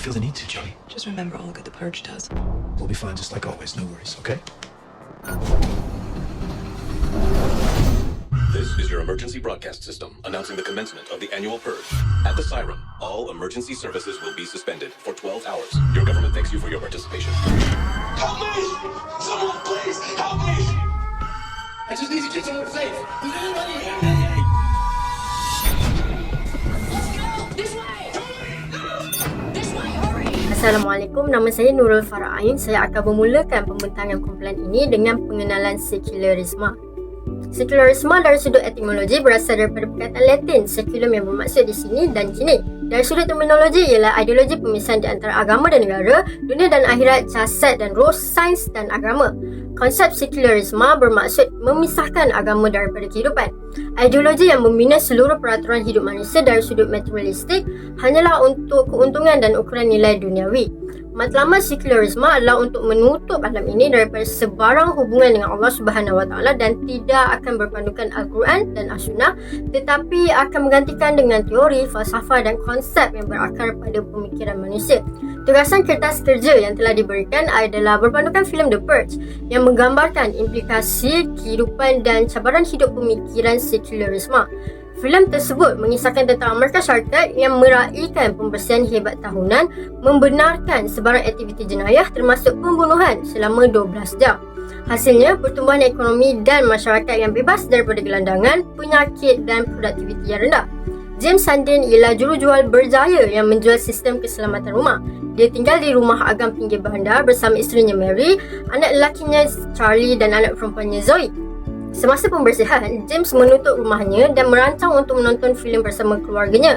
feel the need to, Joey. Just remember all the good the purge does. We'll be fine just like always, no worries, okay? This is your emergency broadcast system announcing the commencement of the annual purge. At the siren, all emergency services will be suspended for 12 hours. Your government thanks you for your participation. Help me! Someone please help me! I just need to get somewhere safe. Is anybody here? Let's go! This way! This way, hurry! Assalamualaikum, nama saya Nurul Faraain. Saya akan memulakan pembentangan kumpulan ini dengan pengenalan sekularisme. Sekularisme dari sudut etimologi berasal daripada perkataan Latin seculum yang bermaksud di sini dan kini. Dari sudut terminologi ialah ideologi pemisahan di antara agama dan negara, dunia dan akhirat, jasad dan roh, sains dan agama. Konsep sekularisme bermaksud memisahkan agama daripada kehidupan. Ideologi yang membina seluruh peraturan hidup manusia dari sudut materialistik hanyalah untuk keuntungan dan ukuran nilai duniawi. Matlamat sekularisme adalah untuk menutup alam ini daripada sebarang hubungan dengan Allah Subhanahu Wa Taala dan tidak akan berpandukan Al-Quran dan As-Sunnah, tetapi akan menggantikan dengan teori, falsafah dan konsep yang berakar pada pemikiran manusia. Tugasan kertas kerja yang telah diberikan adalah berpandukan filem The Purge yang menggambarkan implikasi kehidupan dan cabaran hidup pemikiran sekularisme. Filem tersebut mengisahkan tentang Amerika Syarikat yang meraihkan pembersihan hebat tahunan, membenarkan sebarang aktiviti jenayah termasuk pembunuhan selama 12 jam. Hasilnya, pertumbuhan ekonomi dan masyarakat yang bebas daripada gelandangan, penyakit dan produktiviti yang rendah. James Sandin ialah jurujual berjaya yang menjual sistem keselamatan rumah. Dia tinggal di rumah agam pinggir bandar bersama isterinya Mary, anak lelakinya Charlie dan anak perempuannya Zoe. Semasa pembersihan, James menutup rumahnya dan merancang untuk menonton filem bersama keluarganya.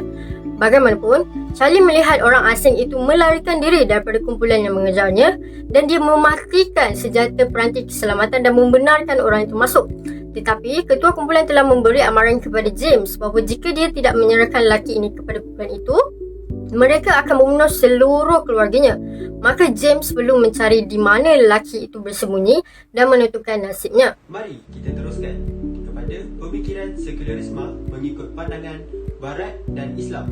Bagaimanapun, Charlie melihat orang asing itu melarikan diri daripada kumpulan yang mengejarnya dan dia mematikan senjata peranti keselamatan dan membenarkan orang itu masuk. Tetapi, ketua kumpulan telah memberi amaran kepada James bahawa jika dia tidak menyerahkan lelaki ini kepada kumpulan itu, mereka akan membunuh seluruh keluarganya. Maka James perlu mencari di mana lelaki itu bersembunyi dan menentukan nasibnya. Mari kita teruskan kepada pemikiran sekularisme mengikut pandangan Barat dan Islam.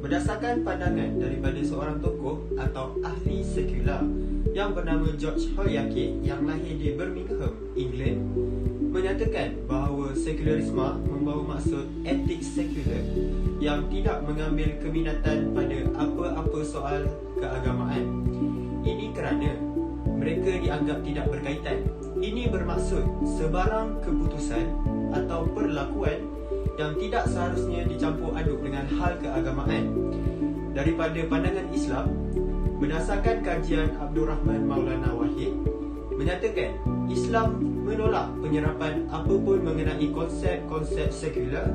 Berdasarkan pandangan daripada seorang tokoh atau ahli sekular yang bernama George Hoyake yang lahir di Birmingham, England, menyatakan bahawa sekularisme membawa maksud etik sekular yang tidak mengambil keminatan pada apa-apa soal keagamaan. Ini kerana mereka dianggap tidak berkaitan. Ini bermaksud sebarang keputusan atau perlakuan yang tidak seharusnya dicampur aduk dengan hal keagamaan. Daripada pandangan Islam, berdasarkan kajian Abdul Rahman Maulana Wahid, menyatakan Islam menolak penyerapan apapun mengenai konsep-konsep sekular,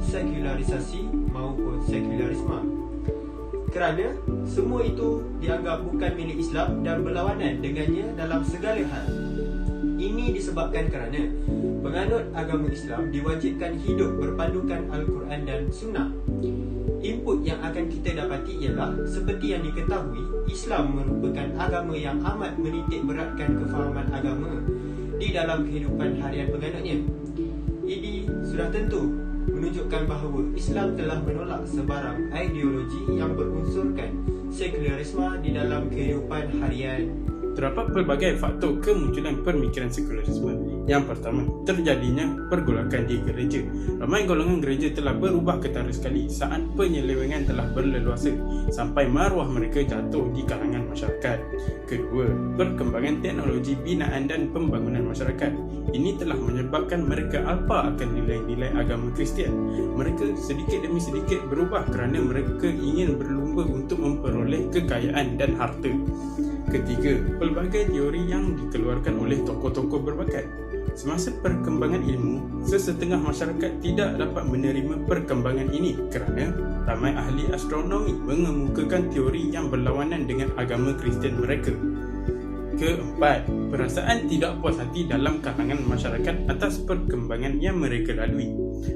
sekularisasi maupun sekularisme. Kerana semua itu dianggap bukan milik Islam dan berlawanan dengannya dalam segala hal. Ini disebabkan kerana penganut agama Islam diwajibkan hidup berpandukan Al-Quran dan Sunnah. Input yang akan kita dapati ialah seperti yang diketahui, Islam merupakan agama yang amat menitik beratkan kefahaman agama di dalam kehidupan harian penganutnya. Ini sudah tentu menunjukkan bahawa Islam telah menolak sebarang ideologi yang berunsurkan sekularisme di dalam kehidupan harian. Terdapat pelbagai faktor kemunculan pemikiran sekularisme. Yang pertama, terjadinya pergolakan di gereja. Ramai golongan gereja telah berubah ketara sekali saat penyelewengan telah berleluasa sampai maruah mereka jatuh di kalangan masyarakat. Kedua, perkembangan teknologi binaan dan pembangunan masyarakat. Ini telah menyebabkan mereka alpa akan nilai-nilai agama Kristian. Mereka sedikit demi sedikit berubah kerana mereka ingin berlumba untuk memperoleh kekayaan dan harta. Ketiga, pelbagai teori yang dikeluarkan oleh tokoh-tokoh berbakat. Semasa perkembangan ilmu, sesetengah masyarakat tidak dapat menerima perkembangan ini kerana ramai ahli astronomi mengemukakan teori yang berlawanan dengan agama Kristian mereka. Keempat, perasaan tidak puas hati dalam kalangan masyarakat atas perkembangan yang mereka lalui.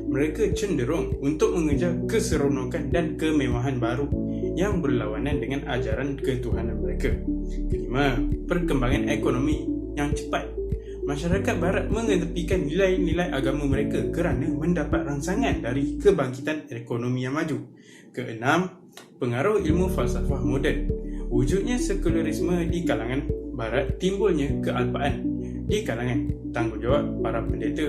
Mereka cenderung untuk mengejar keseronokan dan kemewahan baru yang berlawanan dengan ajaran ketuhanan mereka. Kelima, perkembangan ekonomi yang cepat. masyarakat barat mengetepikan nilai-nilai agama mereka kerana mendapat rangsangan dari kebangkitan ekonomi yang maju. Keenam, pengaruh ilmu falsafah moden. Wujudnya sekularisme di kalangan barat, timbulnya kealpaan di kalangan tanggungjawab para pendeta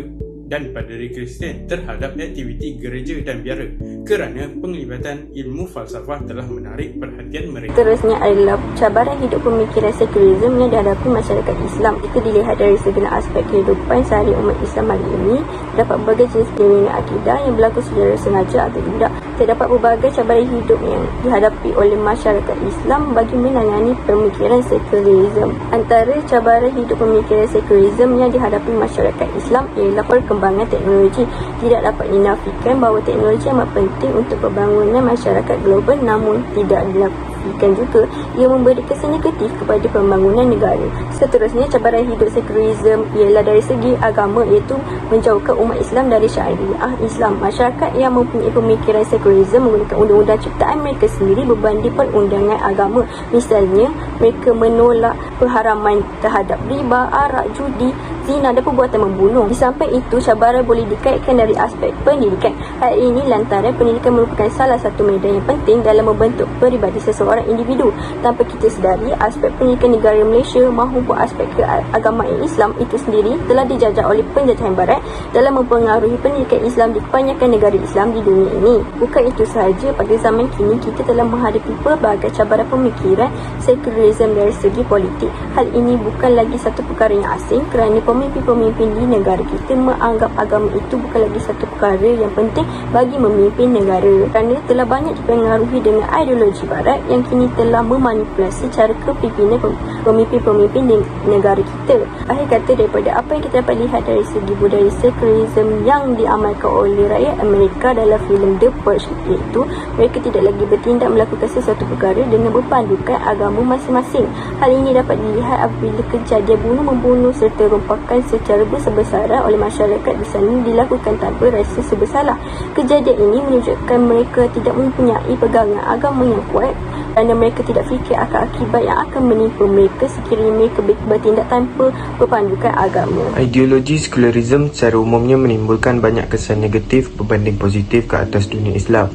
dan paderi Kristian terhadap aktiviti gereja dan biara kerana penglibatan ilmu falsafah telah menarik perhatian mereka. Terusnya adalah cabaran hidup pemikiran sekularisme yang dihadapi masyarakat Islam. Itu dilihat dari segala aspek kehidupan sehari umat Islam hari ini. Terdapat berbagai jenis fenomena akidah yang berlaku secara sengaja atau tidak. Terdapat berbagai cabaran hidup yang dihadapi oleh masyarakat Islam bagi menangani pemikiran sekularisme. Antara cabaran hidup pemikiran sekularisme yang dihadapi masyarakat Islam ialah perkembangan teknologi. Tidak dapat dinafikan bahawa teknologi amat penting untuk pembangunan masyarakat global, namun tidak dinafikan juga ia memberi kesan negatif kepada pembangunan negara. Seterusnya, cabaran hidup sekularisme ialah dari segi agama, iaitu menjauhkan umat Islam dari syariah Islam. Masyarakat yang mempunyai pemikiran sekularisme menggunakan undang-undang ciptaan mereka sendiri berbanding perundangan agama. Misalnya, mereka menolak pengharaman terhadap riba, arak, judi, zina dan perbuatan membunuh. Di samping itu, cabaran boleh dikaitkan dari aspek pendidikan. Hal ini lantaran pendidikan merupakan salah satu medan yang penting dalam membentuk peribadi seseorang individu. Tanpa kita sedari, aspek pendidikan negara Malaysia maupun aspek keagamaan Islam itu sendiri telah dijajah oleh penjajahan barat dalam mempengaruhi pendidikan Islam di kebanyakan negara Islam di dunia ini. Bukan itu sahaja, pada zaman kini kita telah menghadapi pelbagai cabaran pemikiran sekularisme dari segi politik. Hal ini bukan lagi satu perkara yang asing kerana pemimpin-pemimpin di negara kita menganggap agama itu bukan lagi satu perkara yang penting bagi memimpin negara kerana telah banyak dipengaruhi dengan ideologi barat yang kini telah memanipulasi cara kepimpinan pemimpin-pemimpin di negara kita. Akhir kata, daripada apa yang kita dapat lihat dari segi budaya sekularisme yang diamalkan oleh rakyat Amerika dalam filem The Purge, iaitu mereka tidak lagi bertindak melakukan sesuatu perkara dengan berpandukan agama masing-masing. Hal ini dapat dilihat apabila kejadian bunuh-membunuh serta rompakan secara besar-besaran oleh masyarakat di sana dilakukan tanpa rasa sebersalah. Kejadian ini menunjukkan mereka tidak mempunyai pegangan agama yang kuat kerana mereka tidak fikir akan akibat yang akan menimpa mereka sekiranya mereka bertindak tanpa berpandukan agama. Ideologi sekularisme secara umumnya menimbulkan banyak kesan negatif berbanding positif ke atas dunia Islam.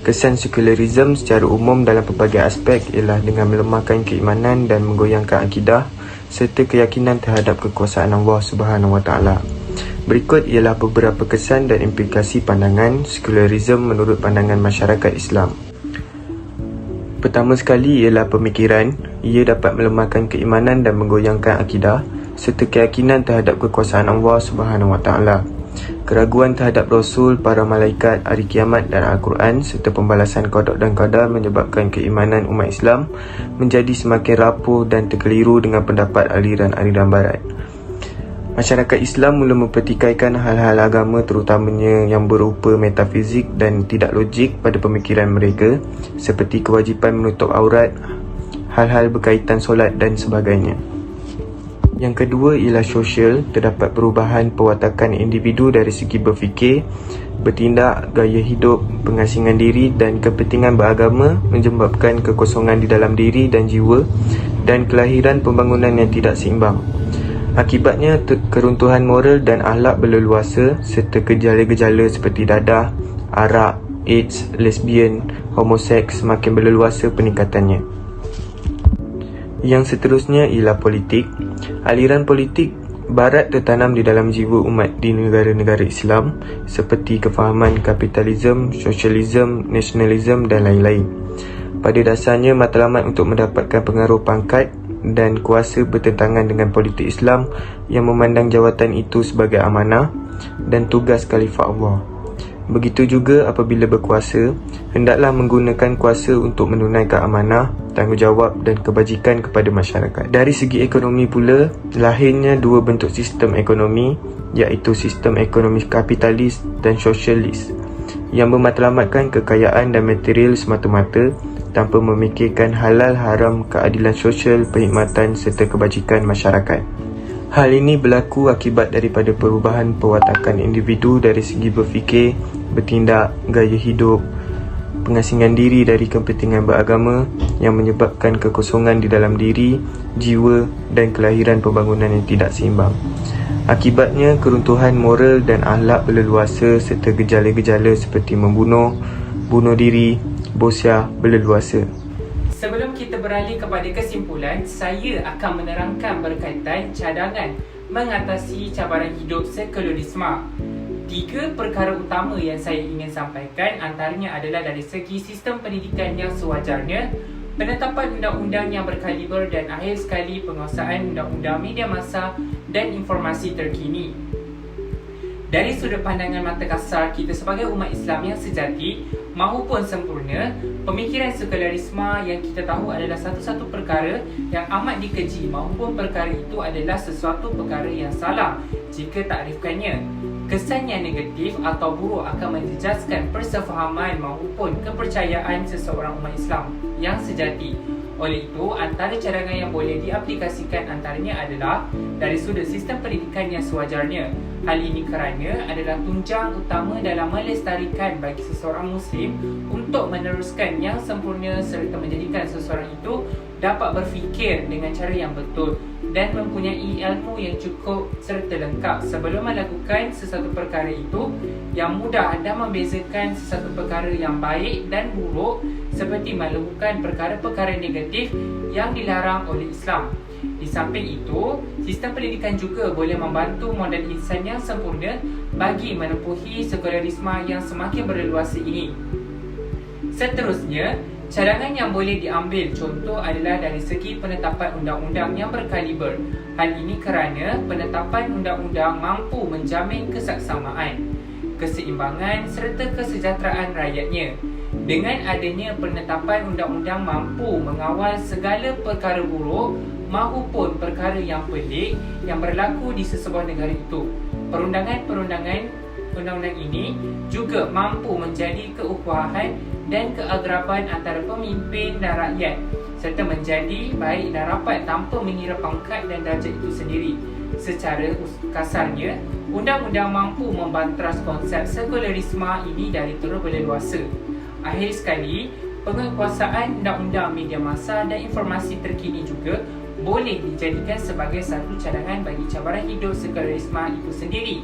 Kesan sekularisme secara umum dalam pelbagai aspek ialah dengan melemahkan keimanan dan menggoyangkan akidah serta keyakinan terhadap kekuasaan Allah Subhanahu Wa Taala. Berikut ialah beberapa kesan dan implikasi pandangan sekularisme menurut pandangan masyarakat Islam. Pertama sekali ialah pemikiran. Ia dapat melemahkan keimanan dan menggoyangkan akidah serta keyakinan terhadap kekuasaan Allah Subhanahu Wa Taala. Keraguan terhadap Rasul, para malaikat, hari kiamat dan Al-Quran serta pembalasan qada dan qadar menyebabkan keimanan umat Islam menjadi semakin rapuh dan terkeliru dengan pendapat aliran-aliran barat. Masyarakat Islam mula mempertikaikan hal-hal agama terutamanya yang berupa metafizik dan tidak logik pada pemikiran mereka seperti kewajipan menutup aurat, hal-hal berkaitan solat dan sebagainya. Yang kedua ialah sosial. Terdapat perubahan perwatakan individu dari segi berfikir, bertindak, gaya hidup, pengasingan diri dan kepentingan beragama menyebabkan kekosongan di dalam diri dan jiwa dan kelahiran pembangunan yang tidak seimbang. Akibatnya, keruntuhan moral dan akhlak berleluasa serta gejala-gejala seperti dadah, arak, AIDS, lesbian, homoseks semakin berleluasa peningkatannya. Yang seterusnya ialah politik. Aliran politik barat tertanam di dalam jiwa umat di negara-negara Islam seperti kefahaman kapitalisme, sosialisme, nasionalisme dan lain-lain. Pada dasarnya, matlamat untuk mendapatkan pengaruh pangkat dan kuasa bertentangan dengan politik Islam yang memandang jawatan itu sebagai amanah dan tugas khalifah Allah. Begitu juga apabila berkuasa, hendaklah menggunakan kuasa untuk menunaikan amanah, tanggungjawab dan kebajikan kepada masyarakat. Dari segi ekonomi pula, lahirnya dua bentuk sistem ekonomi, iaitu sistem ekonomi kapitalis dan sosialis yang bermatlamatkan kekayaan dan material semata-mata tanpa memikirkan halal haram, keadilan sosial, perkhidmatan serta kebajikan masyarakat. Hal ini berlaku akibat daripada perubahan perwatakan individu dari segi berfikir, bertindak, gaya hidup, pengasingan diri dari kepentingan beragama yang menyebabkan kekosongan di dalam diri, jiwa dan kelahiran pembangunan yang tidak seimbang. Akibatnya, keruntuhan moral dan akhlak berleluasa serta gejala-gejala seperti membunuh, bunuh diri, bosyah berleluasa. Sebelum kita beralih kepada kesimpulan, saya akan menerangkan berkaitan cadangan mengatasi cabaran hidup sekularisme. 3 perkara utama yang saya ingin sampaikan antaranya adalah dari segi sistem pendidikan yang sewajarnya, penetapan undang-undang yang berkaliber dan akhir sekali penguasaan undang-undang media massa dan informasi terkini. Dari sudut pandangan mata kasar kita sebagai umat Islam yang sejati mahupun sempurna, pemikiran sekularisme yang kita tahu adalah satu-satu perkara yang amat dikeji mahupun perkara itu adalah sesuatu perkara yang salah jika takrifkannya. Kesan yang negatif atau buruk akan menjejaskan persefahaman maupun kepercayaan seseorang umat Islam yang sejati. Oleh itu, antara cadangan yang boleh diaplikasikan antaranya adalah dari sudut sistem pendidikan yang sewajarnya. Hal ini kerana adalah tunjang utama dalam melestarikan bagi seseorang Muslim untuk meneruskan yang sempurna serta menjadikan seseorang itu dapat berfikir dengan cara yang betul dan mempunyai ilmu yang cukup serta lengkap sebelum melakukan sesuatu perkara itu yang mudah dan membezakan sesuatu perkara yang baik dan buruk seperti melakukan perkara-perkara negatif yang dilarang oleh Islam. Di samping itu, sistem pendidikan juga boleh membantu model insan yang sempurna bagi menempuhi sekularisme yang semakin berleluasa ini. Seterusnya, cadangan yang boleh diambil contoh adalah dari segi penetapan undang-undang yang berkaliber. Hal ini kerana penetapan undang-undang mampu menjamin kesaksamaan, keseimbangan serta kesejahteraan rakyatnya. Dengan adanya penetapan undang-undang mampu mengawal segala perkara buruk mahupun perkara yang pelik yang berlaku di sesebuah negara itu. Perundangan-perundangan undang-undang ini juga mampu menjadi keukhuwahan dan keagraban antara pemimpin dan rakyat serta menjadi baik dan rapat tanpa mengira pangkat dan darjat itu sendiri. Secara kasarnya, undang-undang mampu membantras konsep sekularisme ini dari terus berleluasa. Akhir sekali, penguasaan undang-undang media massa dan informasi terkini juga boleh dijadikan sebagai satu cadangan bagi cabaran hidup sekularisme itu sendiri.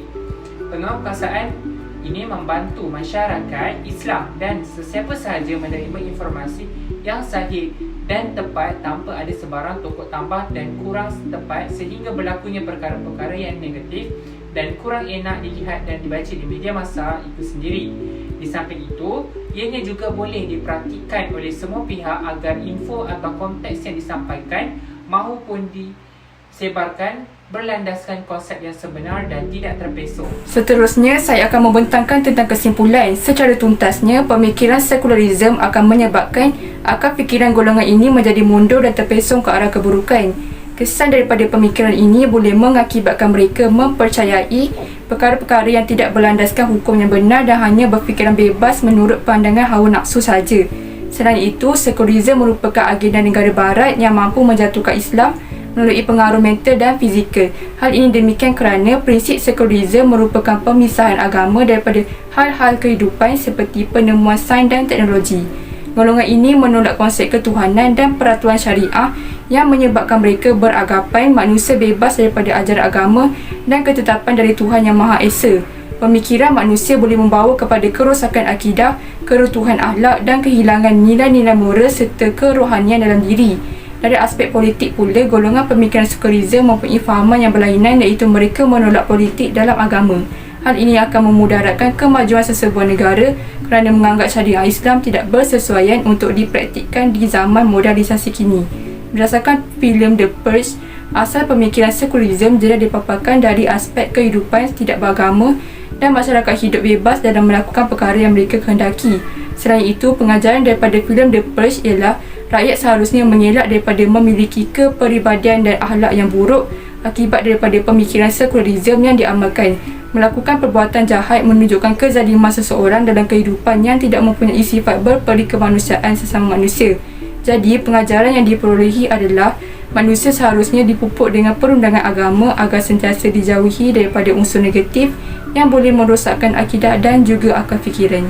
Penguasaan ini membantu masyarakat Islam dan sesiapa sahaja menerima informasi yang sahih dan tepat tanpa ada sebarang tokok tambah dan kurang tepat sehingga berlakunya perkara-perkara yang negatif dan kurang enak dilihat dan dibaca di media massa itu sendiri. Di samping itu, ianya juga boleh diperhatikan oleh semua pihak agar info atau konteks yang disampaikan mahupun disebarkan berlandaskan konsep yang sebenar dan tidak terpesong. Seterusnya, saya akan membentangkan tentang kesimpulan. Secara tuntasnya, pemikiran sekularisme akan menyebabkan akal fikiran golongan ini menjadi mundur dan terpesong ke arah keburukan. Kesan daripada pemikiran ini boleh mengakibatkan mereka mempercayai perkara-perkara yang tidak berlandaskan hukum yang benar dan hanya berfikiran bebas menurut pandangan hawa nafsu sahaja. Selain itu, sekularisme merupakan agenda negara barat yang mampu menjatuhkan Islam melalui pengaruh mental dan fizikal. Hal ini demikian kerana prinsip sekularisme merupakan pemisahan agama daripada hal-hal kehidupan seperti penemuan sains dan teknologi. Golongan ini menolak konsep ketuhanan dan peraturan syariah yang menyebabkan mereka beranggapan manusia bebas daripada ajaran agama dan ketetapan dari Tuhan Yang Maha Esa. Pemikiran manusia boleh membawa kepada kerosakan akidah, keruntuhan akhlak dan kehilangan nilai-nilai moral serta kerohanian dalam diri. Dari aspek politik pula, golongan pemikiran sekularisme mempunyai fahaman yang berlainan iaitu mereka menolak politik dalam agama. Hal ini akan memudaratkan kemajuan sesebuah negara kerana menganggap syariah Islam tidak bersesuaian untuk dipraktikkan di zaman modernisasi kini. Berdasarkan filem The Purge, asal pemikiran sekularisme jelas dipaparkan dari aspek kehidupan tidak beragama dan masyarakat hidup bebas dalam melakukan perkara yang mereka kehendaki. Selain itu, pengajaran daripada filem The Purge ialah rakyat seharusnya mengelak daripada memiliki kepribadian dan akhlak yang buruk akibat daripada pemikiran sekularisme yang diamalkan. Melakukan perbuatan jahat menunjukkan kezaliman seseorang dalam kehidupan yang tidak mempunyai sifat berperi kemanusiaan sesama manusia. Jadi, pengajaran yang diperolehi adalah manusia seharusnya dipupuk dengan perundangan agama agar sentiasa dijauhi daripada unsur negatif yang boleh merosakkan akidah dan juga akal fikiran.